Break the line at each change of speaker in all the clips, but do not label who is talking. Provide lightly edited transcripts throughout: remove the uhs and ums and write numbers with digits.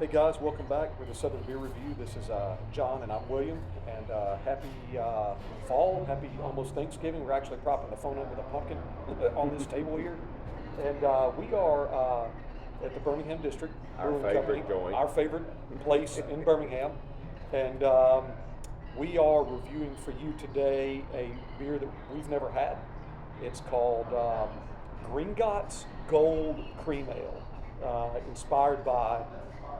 Hey guys, welcome back with the Southern Beer Review. This is John and I'm William, and happy fall, happy almost Thanksgiving. We're actually propping the phone up with a pumpkin on this table here, and we are at the Birmingham District
Our
Brewing
favorite
Company,
joint.
our favorite place in Birmingham, and we are reviewing for you today a beer that we've never had. It's called Gringott's Gold Cream Ale, inspired by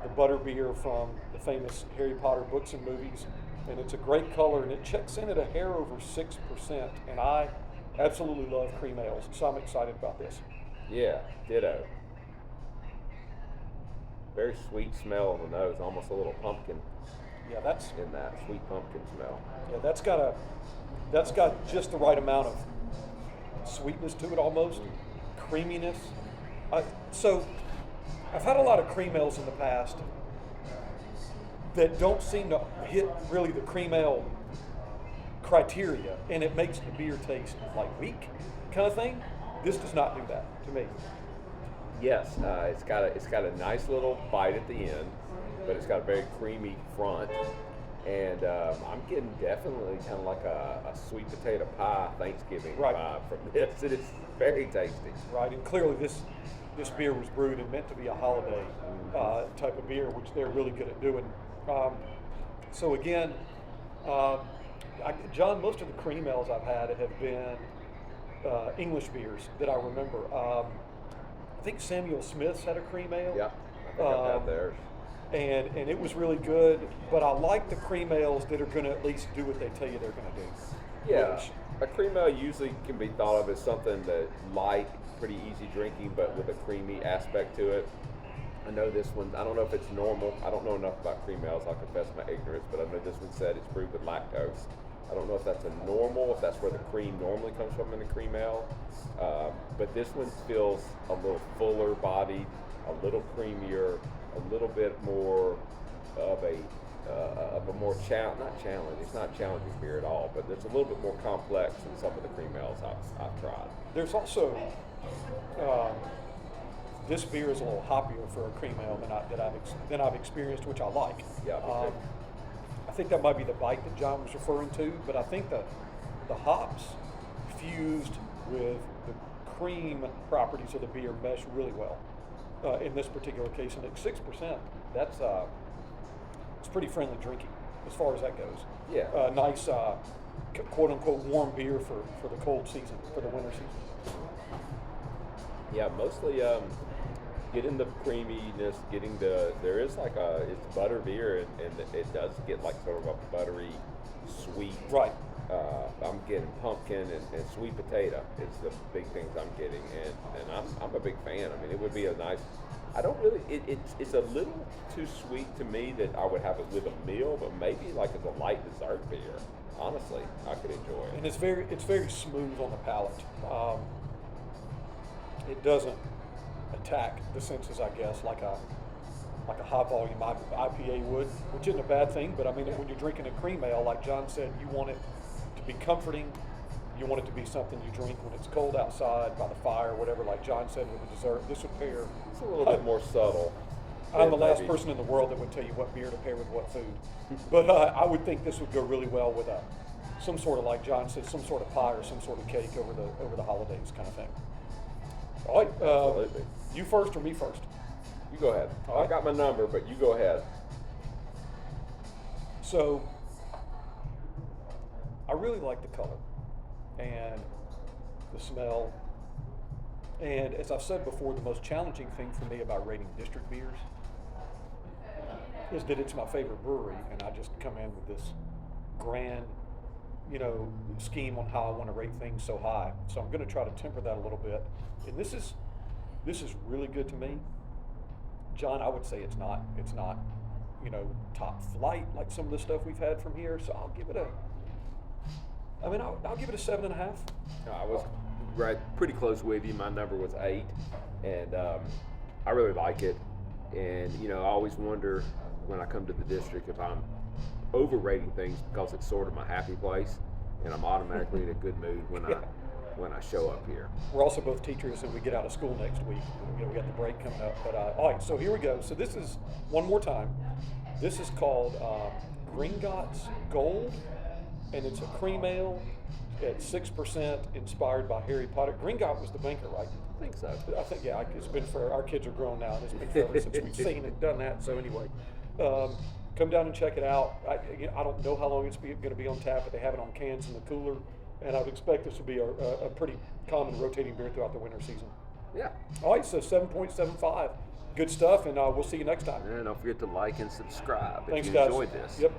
the Butterbeer from the famous Harry Potter books and movies, and it's a great color, and it checks in at a hair over 6%, and I absolutely love cream ales, so I'm excited about this.
Yeah, ditto. Very sweet smell on the nose, almost a little pumpkin
Yeah, that's
in that sweet pumpkin smell.
that's got just the right amount of sweetness to it, almost creaminess. So I've had a lot of cream ales in the past that don't seem to hit really the cream ale criteria, and it makes the beer taste like weak kind of thing. This does not do that to me.
Yes, it's got a nice little bite at the end, but it's got a very creamy front, and I'm getting definitely kind of like a sweet potato pie Thanksgiving
Right.
vibe from this. It is very tasty.
Right, and clearly this beer was brewed and meant to be a holiday type of beer, which they're really good at doing. So again, John, most of the cream ales I've had have been English beers that I remember. I think Samuel Smith's had a cream ale.
Yeah, I think I've had theirs.
And it was really good, but I like the cream ales that are going to at least do what they tell you they're going to do.
Yeah,
Which-
a cream ale usually can be thought of as something that light, pretty easy drinking, but with a creamy aspect to it. I know this one, I don't know if it's normal. I don't know enough about cream ales, I'll confess my ignorance, but I know this one said it's brewed with lactose. I don't know if that's a normal, if that's where the cream normally comes from in a cream ale, but this one feels a little fuller bodied, a little creamier, a little bit more of a more not challenge. It's not challenging beer at all, but it's a little bit more complex than some of the cream ales I've tried.
There's also this beer is a little hoppier for a cream ale than I've experienced, which I like.
Yeah, me too.
I think that might be the bite that John was referring to, but I think the hops fused with the cream properties of the beer mesh really well in this particular case. And at 6%, that's it's pretty friendly drinking as far as that goes.
Yeah.
Nice quote unquote warm beer for the cold season, for the winter season.
Yeah, mostly getting the creaminess, there is like it's Butterbeer, and it does get like sort of a buttery, sweet.
Right.
I'm getting pumpkin and sweet potato. It's the big things I'm getting, and I'm a big fan. I mean, it would be a nice. I don't really. It's a little too sweet to me that I would have it with a meal, but maybe like as a light dessert beer. Honestly, I could enjoy it.
And it's very smooth on the palate. It doesn't attack the senses, I guess, like a high volume IPA would, which isn't a bad thing. But I mean, when you're drinking a cream ale, like John said, you want it to be comforting. You want it to be something you drink when it's cold outside by the fire, whatever. Like John said, with a dessert, this would pair.
It's a little bit more subtle.
I'm the last
maybe.
person in the world that would tell you what beer to pair with what food, but I would think this would go really well with some sort of, like John said, some sort of pie or some sort of cake over the holidays kind of thing. All right,
Absolutely.
you first or me first?
You go ahead.
All right.
I got my number, but you go ahead.
So I really like the color and the smell. And as I've said before, the most challenging thing for me about rating district beers is that it's my favorite brewery, and I just come in with this grand, scheme on how I want to rate things so high. So I'm going to try to temper that a little bit. And this is really good to me. John, I would say it's not, top flight like some of the stuff we've had from here. So I'll give it I'll give it a 7.5.
I was right, pretty close with you. My number was 8, and I really like it. And I always wonder when I come to the district if I'm overrating things because it's sort of my happy place, and I'm automatically in a good mood when when I show up here.
We're also both teachers, and we get out of school next week. We got the break coming up. But all right, so here we go. So this is one more time. This is called Gringott's Gold, and it's a cream ale at 6%, inspired by Harry Potter. Gringott was the banker, right?
I think so.
I think, yeah, it's been forever. Our kids are grown now, and it's been forever since we've seen and done that. So anyway, come down and check it out. I don't know how long it's going to be on tap, but they have it on cans in the cooler, and I would expect this to be a pretty common rotating beer throughout the winter season.
Yeah.
All right, so 7.75. Good stuff, and we'll see you next time.
And don't forget to like and subscribe
Thanks,
if you
guys.
enjoyed this.
Yep.